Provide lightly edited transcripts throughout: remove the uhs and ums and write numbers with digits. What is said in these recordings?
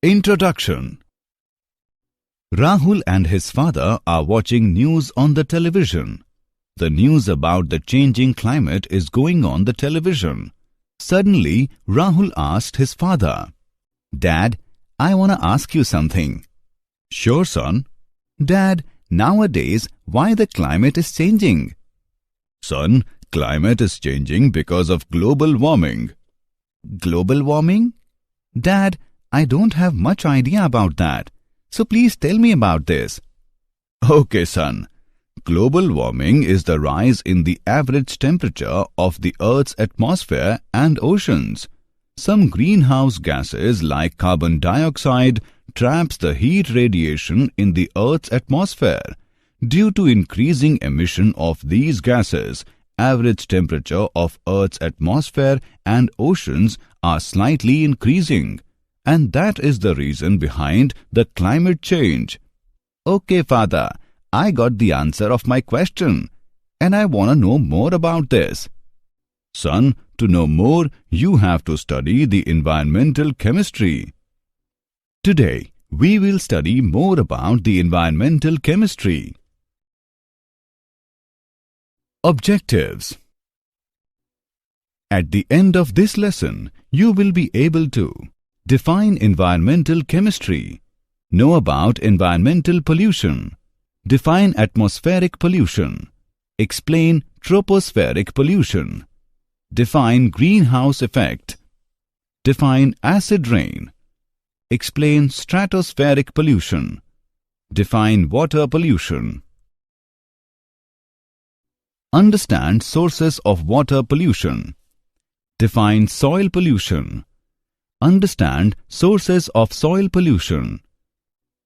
Introduction. Rahul and his father are watching news on the television. The news about the changing climate is going on the television. Suddenly, Rahul asked his father, "Dad, I want to ask you something." "Sure, son." "Dad, nowadays, why the climate is changing?" "Son, climate is changing because of global warming." "Global warming?" "Dad, I don't have much idea about that. So please tell me about this." "Okay, son. Global warming is the rise in the average temperature of the Earth's atmosphere and oceans. Some greenhouse gases like carbon dioxide traps the heat radiation in the Earth's atmosphere. Due to increasing emission of these gases, average temperature of Earth's atmosphere and oceans are slightly increasing. And that is the reason behind the climate change." "Okay, father, I got the answer of my question, and I want to know more about this." "Son, to know more, you have to study the environmental chemistry." Today, we will study more about the environmental chemistry. Objectives. At the end of this lesson, you will be able to define environmental chemistry, know about environmental pollution, define atmospheric pollution, explain tropospheric pollution, define greenhouse effect, define acid rain, explain stratospheric pollution, define water pollution. Understand sources of water pollution, define soil pollution, understand sources of soil pollution,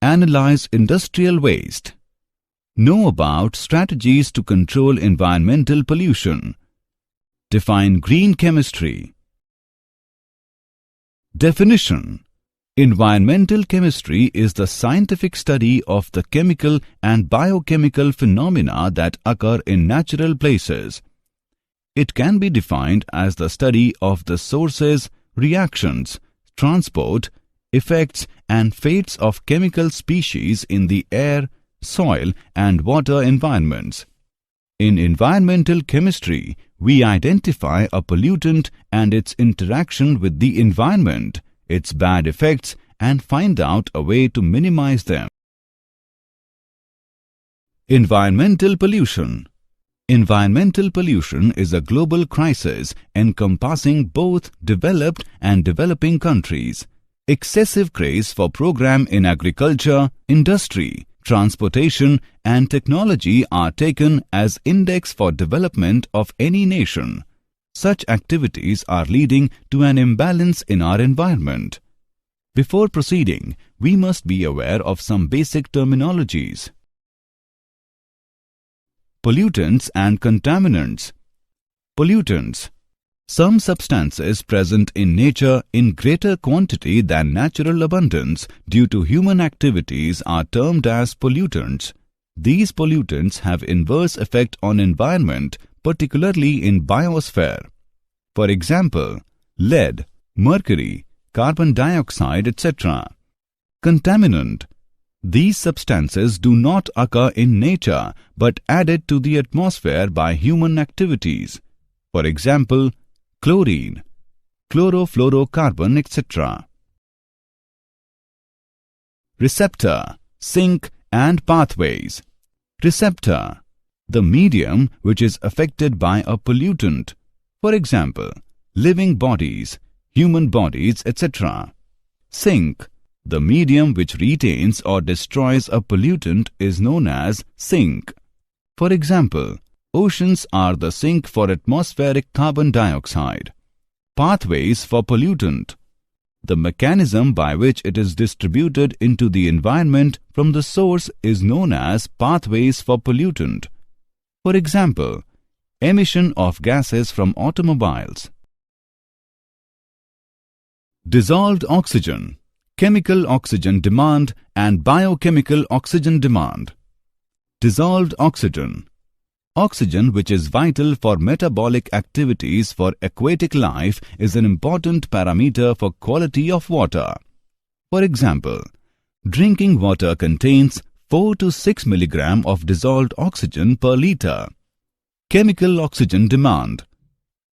analyze industrial waste, know about strategies to control environmental pollution, define green chemistry. Definition. Environmental chemistry is the scientific study of the chemical and biochemical phenomena that occur in natural places. It can be defined as the study of the sources, reactions, transport, effects and fates of chemical species in the air, soil and water environments. In environmental chemistry, we identify a pollutant and its interaction with the environment, its bad effects, and find out a way to minimize them. Environmental pollution. Environmental pollution is a global crisis encompassing both developed and developing countries. Excessive craze for program in agriculture, industry, transportation and technology are taken as index for development of any nation. Such activities are leading to an imbalance in our environment. Before proceeding, we must be aware of some basic terminologies. Pollutants and contaminants. Pollutants. Some substances present in nature in greater quantity than natural abundance due to human activities are termed as pollutants. These pollutants have inverse effect on environment, particularly in biosphere. For example, lead, mercury, carbon dioxide, etc. Contaminant. These substances do not occur in nature but added to the atmosphere by human activities. For example, chlorine, chlorofluorocarbon, etc. Receptor, sink and pathways. Receptor. The medium which is affected by a pollutant. For example, living bodies, human bodies, etc. Sink. The medium which retains or destroys a pollutant is known as sink. For example, oceans are the sink for atmospheric carbon dioxide. Pathways for pollutant. The mechanism by which it is distributed into the environment from the source is known as pathways for pollutant. For example, emission of gases from automobiles. Dissolved oxygen, chemical oxygen demand and biochemical oxygen demand. Dissolved oxygen. Oxygen, which is vital for metabolic activities for aquatic life, is an important parameter for quality of water. For example, drinking water contains 4 to 6 mg of dissolved oxygen per liter. Chemical oxygen demand.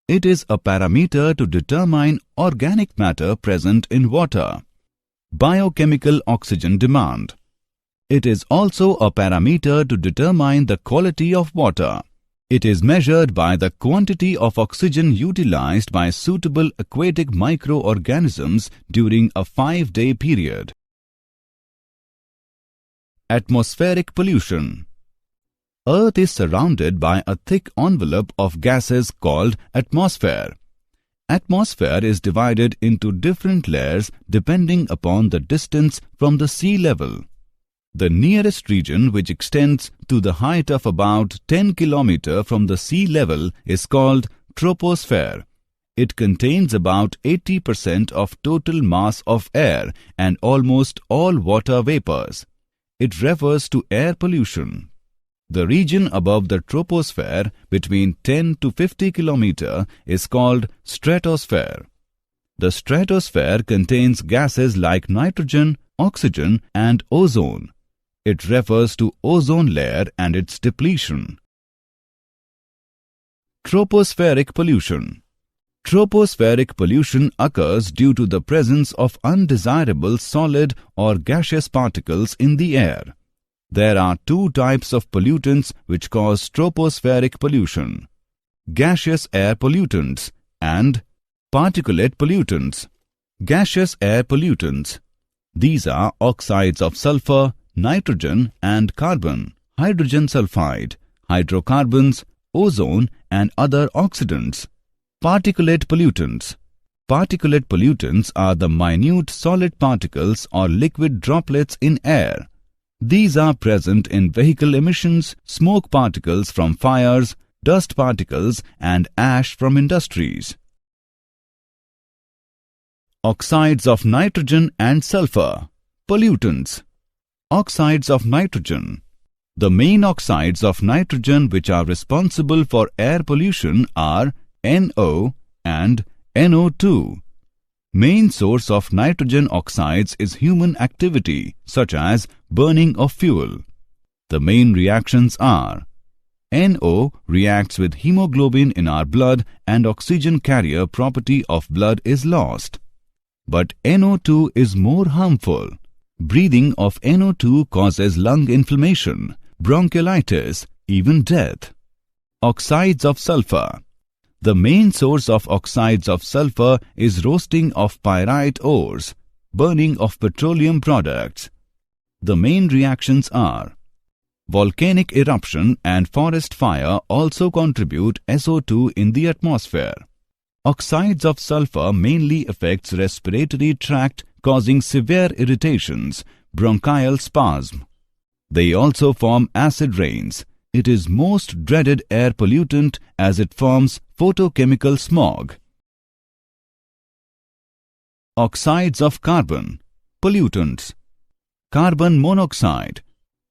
It is a parameter to determine organic matter present in water. Biochemical oxygen demand. It is also a parameter to determine the quality of water. It is measured by the quantity of oxygen utilized by suitable aquatic microorganisms during a 5-day period. Atmospheric pollution. Earth is surrounded by a thick envelope of gases called atmosphere. Atmosphere is divided into different layers depending upon the distance from the sea level. The nearest region, which extends to the height of about 10 km from the sea level, is called troposphere. It contains about 80% of total mass of air and almost all water vapors. It refers to air pollution. The region above the troposphere between 10 to 50 km is called stratosphere. The stratosphere contains gases like nitrogen, oxygen and ozone. It refers to ozone layer and its depletion. Tropospheric pollution. Tropospheric pollution occurs due to the presence of undesirable solid or gaseous particles in the air. There are two types of pollutants which cause tropospheric pollution: gaseous air pollutants and particulate pollutants. Gaseous air pollutants. These are oxides of sulfur, nitrogen and carbon, hydrogen sulfide, hydrocarbons, ozone and other oxidants. Particulate pollutants. Particulate pollutants are the minute solid particles or liquid droplets in air. These are present in vehicle emissions, smoke particles from fires, dust particles and ash from industries. Oxides of nitrogen and sulfur. Pollutants. Oxides of nitrogen. The main oxides of nitrogen which are responsible for air pollution are NO and NO2. Main source of nitrogen oxides is human activity such as burning of fuel. The main reactions are: NO reacts with hemoglobin in our blood and oxygen carrier property of blood is lost. But NO2 is more harmful. Breathing of NO2 causes lung inflammation, bronchiolitis, even death. Oxides of sulfur. The main source of oxides of sulfur is roasting of pyrite ores, burning of petroleum products. The main reactions are: volcanic eruption and forest fire also contribute SO2 in the atmosphere. Oxides of sulfur mainly affects respiratory tract, causing severe irritations, bronchial spasm. They also form acid rains. It is most dreaded air pollutant as it forms photochemical smog. Oxides of carbon. Pollutants. Carbon monoxide.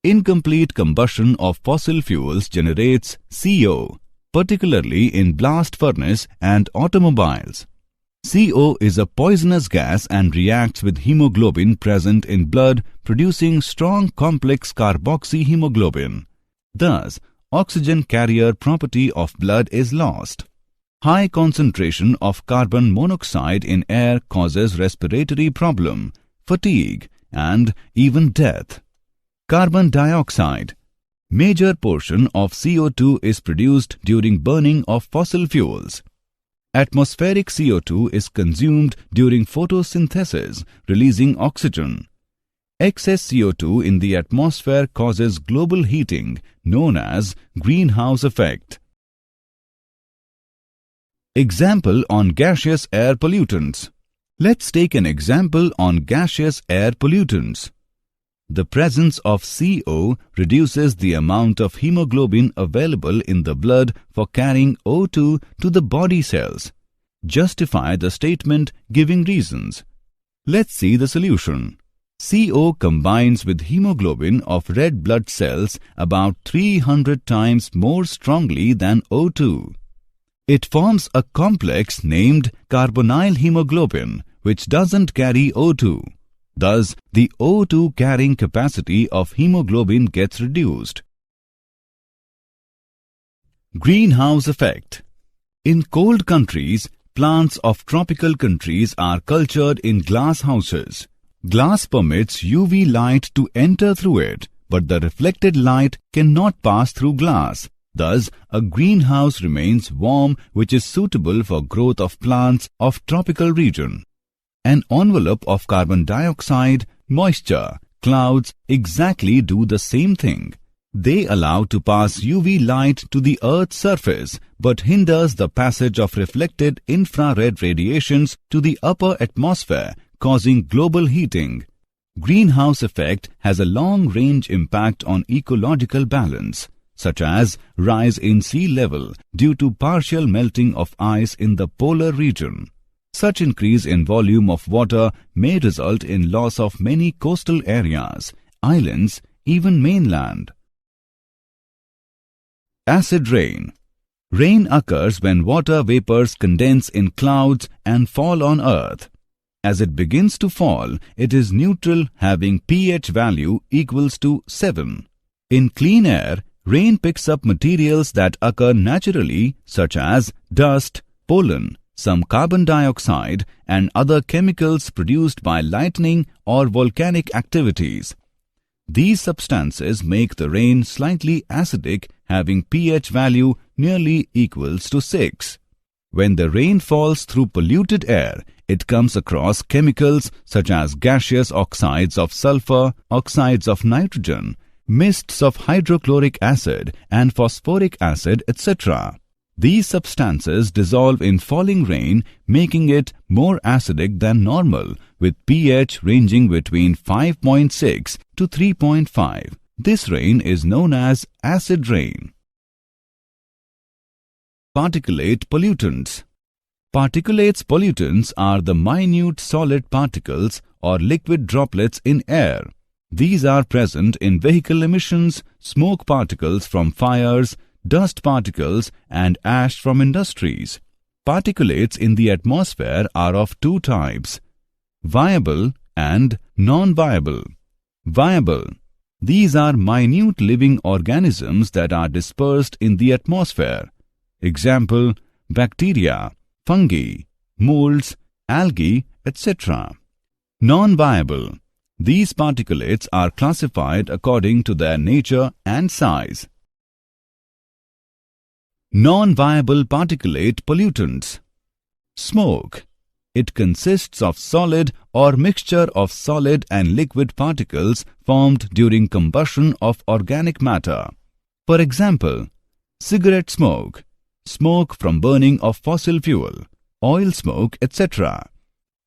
Incomplete combustion of fossil fuels generates CO, particularly in blast furnace and automobiles. CO is a poisonous gas and reacts with hemoglobin present in blood, producing strong complex carboxyhemoglobin. Thus, oxygen carrier property of blood is lost. High concentration of carbon monoxide in air causes respiratory problem, fatigue, and even death. Carbon dioxide. Major portion of CO2 is produced during burning of fossil fuels. Atmospheric CO2 is consumed during photosynthesis, releasing oxygen. Excess CO2 in the atmosphere causes global heating, known as greenhouse effect. Example on gaseous air pollutants. Let's take an example on gaseous air pollutants. The presence of CO reduces the amount of hemoglobin available in the blood for carrying O2 to the body cells. Justify the statement giving reasons. Let's see the solution. CO combines with hemoglobin of red blood cells about 300 times more strongly than O2. It forms a complex named carbonyl hemoglobin which doesn't carry O2. Thus, the O2 carrying capacity of hemoglobin gets reduced. Greenhouse effect. In cold countries, plants of tropical countries are cultured in glass houses. Glass permits UV light to enter through it, but the reflected light cannot pass through glass. Thus, a greenhouse remains warm, which is suitable for growth of plants of tropical region. An envelope of carbon dioxide, moisture, clouds exactly do the same thing. They allow to pass UV light to the Earth's surface, but hinders the passage of reflected infrared radiations to the upper atmosphere, causing global heating. Greenhouse effect has a long-range impact on ecological balance, such as rise in sea level due to partial melting of ice in the polar region. Such increase in volume of water may result in loss of many coastal areas, islands, even mainland. Acid rain. Rain occurs when water vapors condense in clouds and fall on earth. As it begins to fall, it is neutral, having pH value equals to 7. In clean air, rain picks up materials that occur naturally, such as dust, pollen, some carbon dioxide, and other chemicals produced by lightning or volcanic activities. These substances make the rain slightly acidic, having pH value nearly equals to 6. When the rain falls through polluted air, it comes across chemicals such as gaseous oxides of sulfur, oxides of nitrogen, mists of hydrochloric acid and phosphoric acid, etc. These substances dissolve in falling rain, making it more acidic than normal, with pH ranging between 5.6 to 3.5. This rain is known as acid rain. Particulate pollutants. Particulates pollutants are the minute solid particles or liquid droplets in air. These are present in vehicle emissions, smoke particles from fires, dust particles and ash from industries. Particulates in the atmosphere are of two types: viable and non-viable. Viable. These are minute living organisms that are dispersed in the atmosphere. Example: bacteria, fungi, molds, algae, etc. Non-viable. These particulates are classified according to their nature and size. Non-viable particulate pollutants. Smoke. It consists of solid or mixture of solid and liquid particles formed during combustion of organic matter. For example, cigarette smoke, smoke from burning of fossil fuel, oil smoke, etc.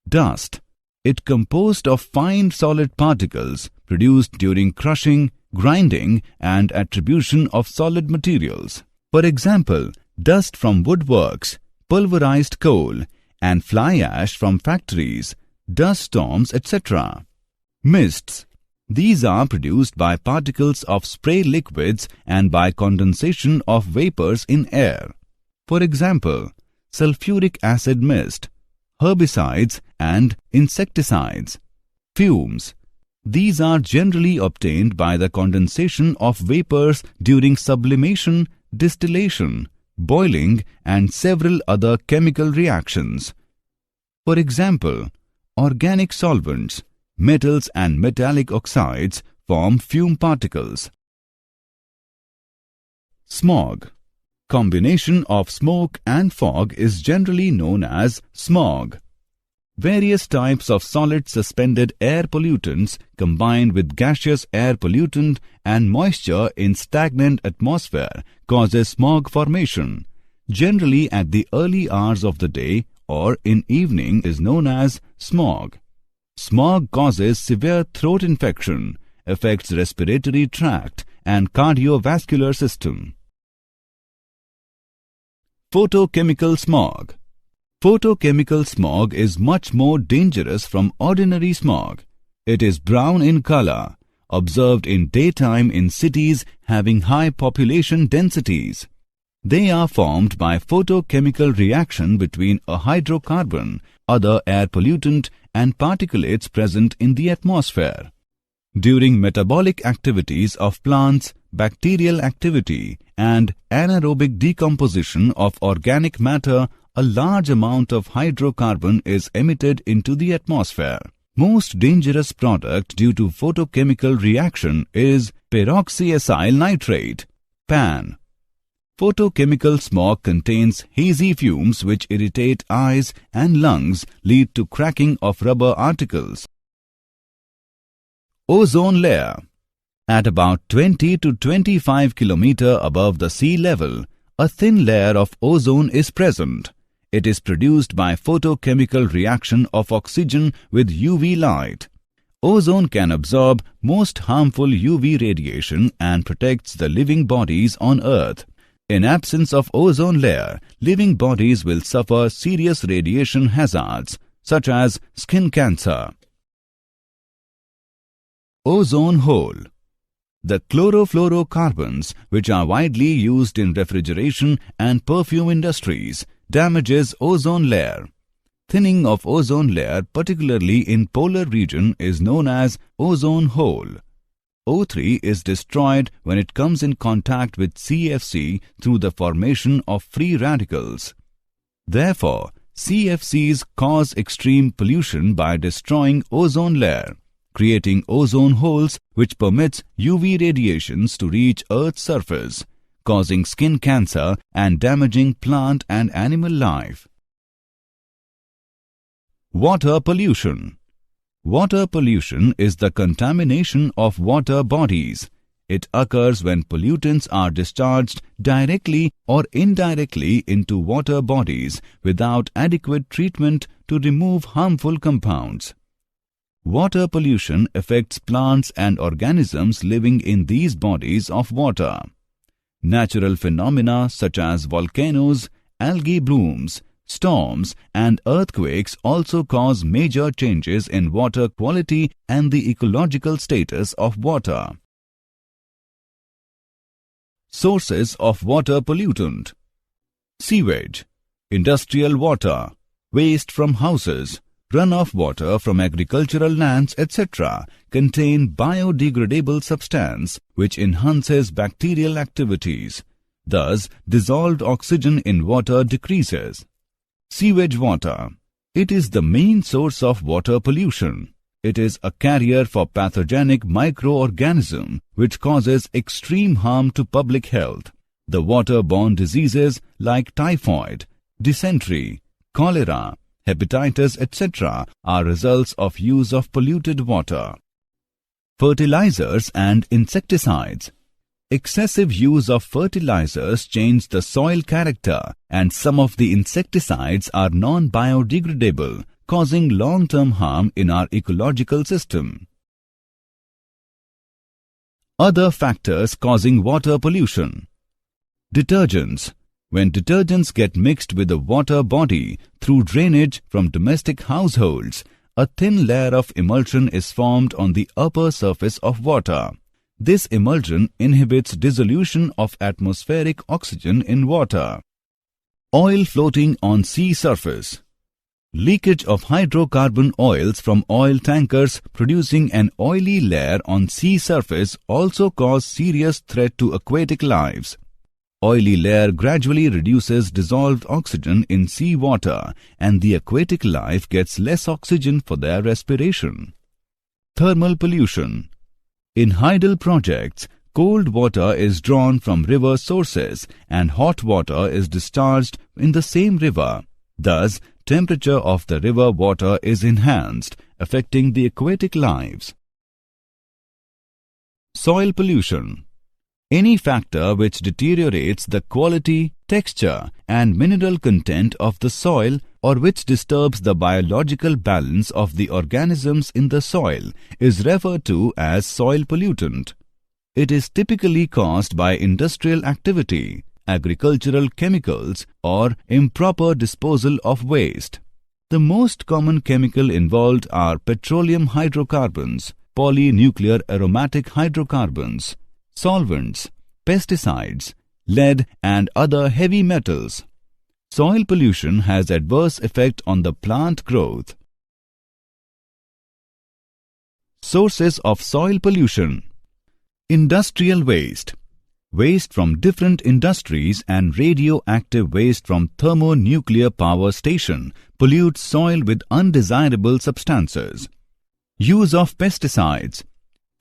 Dust. It composed of fine solid particles produced during crushing, grinding and attribution of solid materials. For example, dust from woodworks, pulverized coal, and fly ash from factories, dust storms, etc. Mists. These are produced by particles of spray liquids and by condensation of vapors in air. For example, sulfuric acid mist, herbicides and insecticides. Fumes. These are generally obtained by the condensation of vapors during sublimation, distillation, boiling and several other chemical reactions. For example, organic solvents, metals and metallic oxides form fume particles. Smog. Combination of smoke and fog is generally known as smog. Various types of solid suspended air pollutants combined with gaseous air pollutant and moisture in stagnant atmosphere causes smog formation. Generally at the early hours of the day or in evening is known as smog. Smog causes severe throat infection, affects respiratory tract and cardiovascular system. Photochemical smog. Photochemical smog is much more dangerous from ordinary smog. It is brown in color, observed in daytime in cities having high population densities. They are formed by photochemical reaction between a hydrocarbon, other air pollutant and particulates present in the atmosphere. During metabolic activities of plants, bacterial activity, and anaerobic decomposition of organic matter, a large amount of hydrocarbon is emitted into the atmosphere. Most dangerous product due to photochemical reaction is peroxyacyl nitrate, PAN. Photochemical smog contains hazy fumes which irritate eyes and lungs, lead to cracking of rubber articles. Ozone layer. At about 20 to 25 km above the sea level, a thin layer of ozone is present. It is produced by photochemical reaction of oxygen with UV light. Ozone can absorb most harmful UV radiation and protects the living bodies on Earth. In absence of ozone layer, living bodies will suffer serious radiation hazards such as skin cancer. Ozone hole. The chlorofluorocarbons, which are widely used in refrigeration and perfume industries, damages ozone layer. Thinning of ozone layer, particularly in polar region, is known as ozone hole. O3 is destroyed when it comes in contact with CFC through the formation of free radicals. Therefore, CFCs cause extreme pollution by destroying ozone layer, creating ozone holes which permits UV radiations to reach Earth's surface, causing skin cancer and damaging plant and animal life. Water pollution. Water pollution is the contamination of water bodies. It occurs when pollutants are discharged directly or indirectly into water bodies without adequate treatment to remove harmful compounds. Water pollution affects plants and organisms living in these bodies of water. Natural phenomena such as volcanoes, algae blooms, storms and earthquakes also cause major changes in water quality and the ecological status of water. Sources of water pollutant. Sewage, industrial water, waste from houses, runoff water from agricultural lands, etc. contain biodegradable substance which enhances bacterial activities. Thus, dissolved oxygen in water decreases. Sewage water. It is the main source of water pollution. It is a carrier for pathogenic microorganism which causes extreme harm to public health. The waterborne diseases like typhoid, dysentery, cholera, hepatitis, etc. are results of use of polluted water. Fertilizers and insecticides. Excessive use of fertilizers change the soil character, and some of the insecticides are non-biodegradable, causing long-term harm in our ecological system. Other factors causing water pollution. Detergents. When detergents get mixed with the water body through drainage from domestic households, a thin layer of emulsion is formed on the upper surface of water. This emulsion inhibits dissolution of atmospheric oxygen in water. Oil floating on sea surface. Leakage of hydrocarbon oils from oil tankers producing an oily layer on sea surface also cause serious threat to aquatic lives. Oily layer gradually reduces dissolved oxygen in sea water and the aquatic life gets less oxygen for their respiration. Thermal pollution. In hydel projects, cold water is drawn from river sources and hot water is discharged in the same river. Thus, temperature of the river water is enhanced, affecting the aquatic lives. Soil pollution. Any factor which deteriorates the quality, texture and mineral content of the soil or which disturbs the biological balance of the organisms in the soil is referred to as soil pollutant. It is typically caused by industrial activity, agricultural chemicals or improper disposal of waste. The most common chemical involved are petroleum hydrocarbons, polynuclear aromatic hydrocarbons, solvents, pesticides, lead and other heavy metals. Soil pollution has adverse effect on the plant growth. Sources of soil pollution. Industrial waste. Waste from different industries and radioactive waste from thermonuclear power station pollutes soil with undesirable substances. Use of pesticides.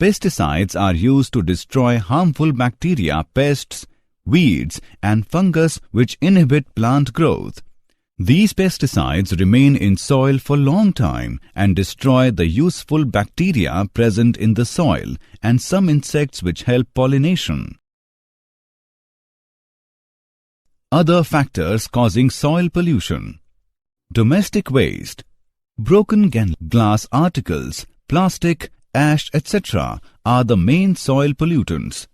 Pesticides are used to destroy harmful bacteria, pests, weeds and fungus which inhibit plant growth. These pesticides remain in soil for a long time and destroy the useful bacteria present in the soil and some insects which help pollination. Other factors causing soil pollution. Domestic waste. Broken glass articles, plastic, ash, etc. are the main soil pollutants.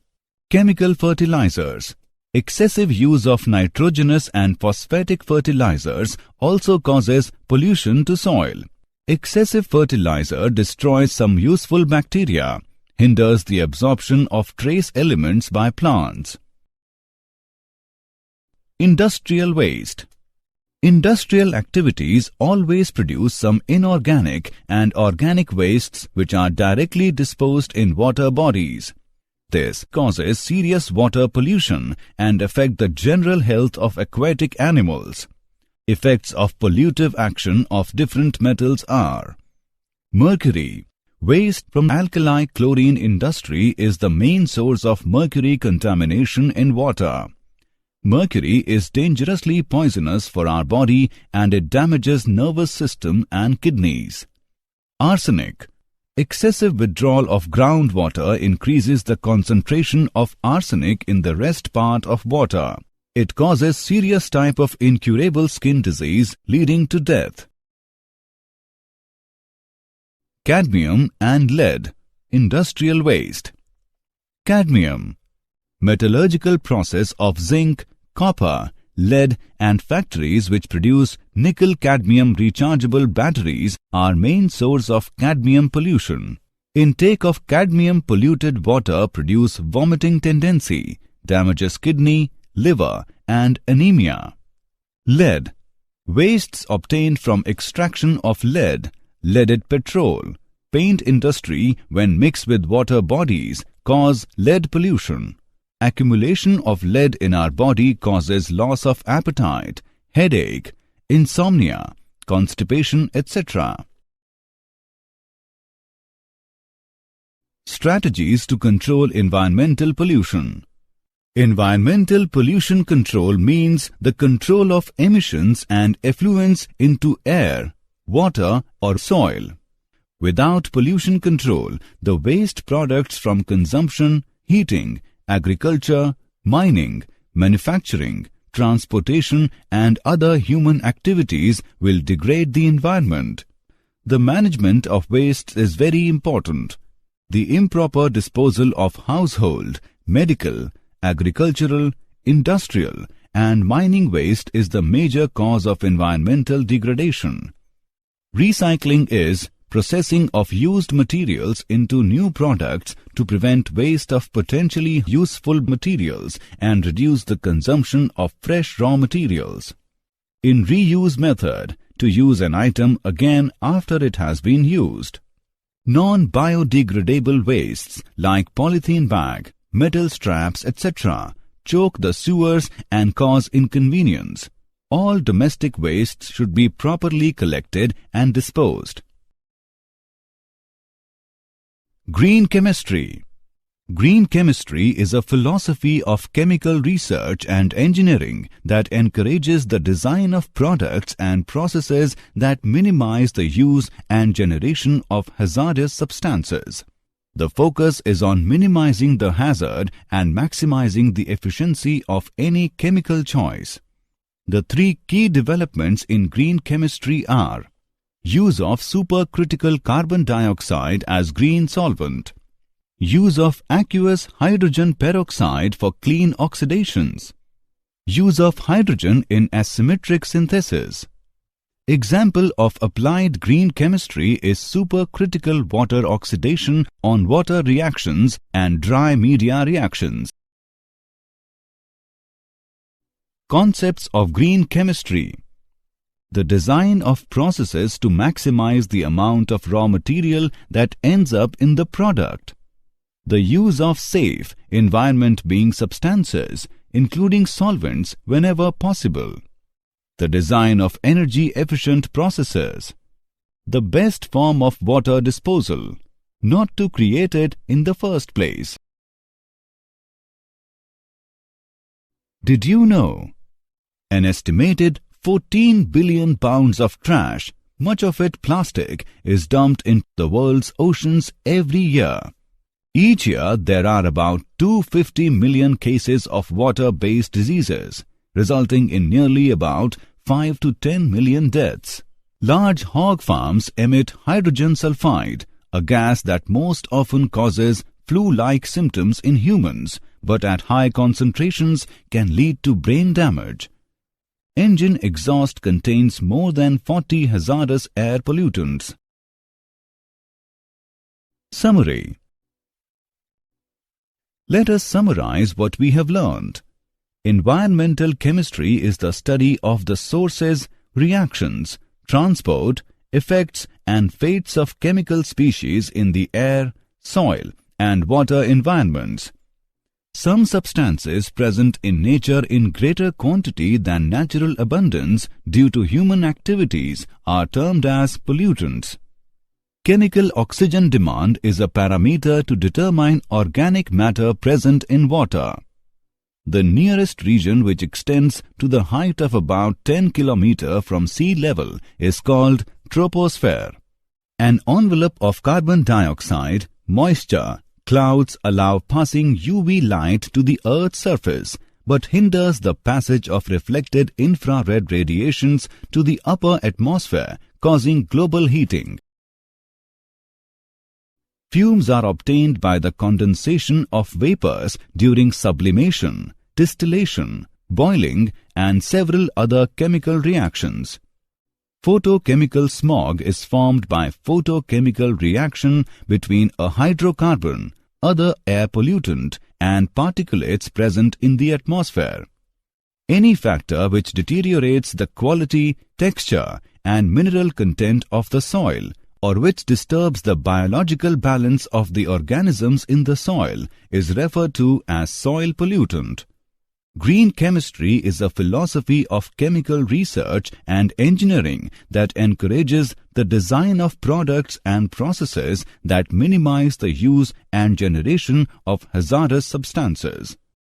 Chemical fertilizers. Excessive use of nitrogenous and phosphatic fertilizers also causes pollution to soil. Excessive fertilizer destroys some useful bacteria, hinders the absorption of trace elements by plants. Industrial waste. Industrial activities always produce some inorganic and organic wastes which are directly disposed in water bodies. This causes serious water pollution and affect the general health of aquatic animals. Effects of pollutive action of different metals are: mercury. Waste from alkali chlorine industry is the main source of mercury contamination in water. Mercury is dangerously poisonous for our body and it damages nervous system and kidneys. Arsenic. Excessive withdrawal of groundwater increases the concentration of arsenic in the rest part of water. It causes serious type of incurable skin disease leading to death. Cadmium and lead. Industrial waste. Cadmium. Metallurgical process of zinc, copper, lead and factories which produce nickel-cadmium rechargeable batteries are main source of cadmium pollution. Intake of cadmium polluted water produce vomiting tendency, damages kidney, liver and anemia. Lead. Wastes obtained from extraction of lead, leaded petrol, paint industry when mixed with water bodies cause lead pollution. Accumulation of lead in our body causes loss of appetite, headache, insomnia, constipation, etc. Strategies to control environmental pollution. Environmental pollution control means the control of emissions and effluents into air, water or soil. Without pollution control, the waste products from consumption, heating, agriculture, mining, manufacturing, transportation and other human activities will degrade the environment. The management of wastes is very important. The improper disposal of household, medical, agricultural, industrial and mining waste is the major cause of environmental degradation. Recycling is processing of used materials into new products to prevent waste of potentially useful materials and reduce the consumption of fresh raw materials. In reuse method, to use an item again after it has been used. Non-biodegradable wastes like polythene bag, metal straps, etc. choke the sewers and cause inconvenience. All domestic wastes should be properly collected and disposed. Green chemistry. Green chemistry is a philosophy of chemical research and engineering that encourages the design of products and processes that minimize the use and generation of hazardous substances. The focus is on minimizing the hazard and maximizing the efficiency of any chemical choice. The three key developments in green chemistry are: use of supercritical carbon dioxide as green solvent, use of aqueous hydrogen peroxide for clean oxidations, use of hydrogen in asymmetric synthesis. Example of applied green chemistry is supercritical water oxidation on water reactions and dry media reactions. Concepts of green chemistry. The design of processes to maximize the amount of raw material that ends up in the product. The use of safe, environment-being substances, including solvents whenever possible. The design of energy-efficient processes. The best form of water disposal, not to create it in the first place. Did you know? An estimated 14 billion pounds of trash, much of it plastic, is dumped into the world's oceans every year. Each year, there are about 250 million cases of water-based diseases, resulting in nearly about 5 to 10 million deaths. Large hog farms emit hydrogen sulfide, a gas that most often causes flu-like symptoms in humans, but at high concentrations can lead to brain damage. Engine exhaust contains more than 40 hazardous air pollutants. Summary. Let us summarize what we have learned. Environmental chemistry is the study of the sources, reactions, transport, effects and fates of chemical species in the air, soil and water environments. Some substances present in nature in greater quantity than natural abundance due to human activities are termed as pollutants. Chemical oxygen demand is a parameter to determine organic matter present in water. The nearest region, which extends to the height of about 10 km from sea level, is called troposphere. An envelope of carbon dioxide, moisture, clouds allow passing UV light to the Earth's surface, but hinders the passage of reflected infrared radiations to the upper atmosphere, causing global heating. Fumes are obtained by the condensation of vapors during sublimation, distillation, boiling, and several other chemical reactions. Photochemical smog is formed by photochemical reaction between a hydrocarbon, other air pollutant, and particulates present in the atmosphere. Any factor which deteriorates the quality, texture, and mineral content of the soil, or which disturbs the biological balance of the organisms in the soil, is referred to as soil pollutant. Green chemistry is a philosophy of chemical research and engineering that encourages the design of products and processes that minimize the use and generation of hazardous substances.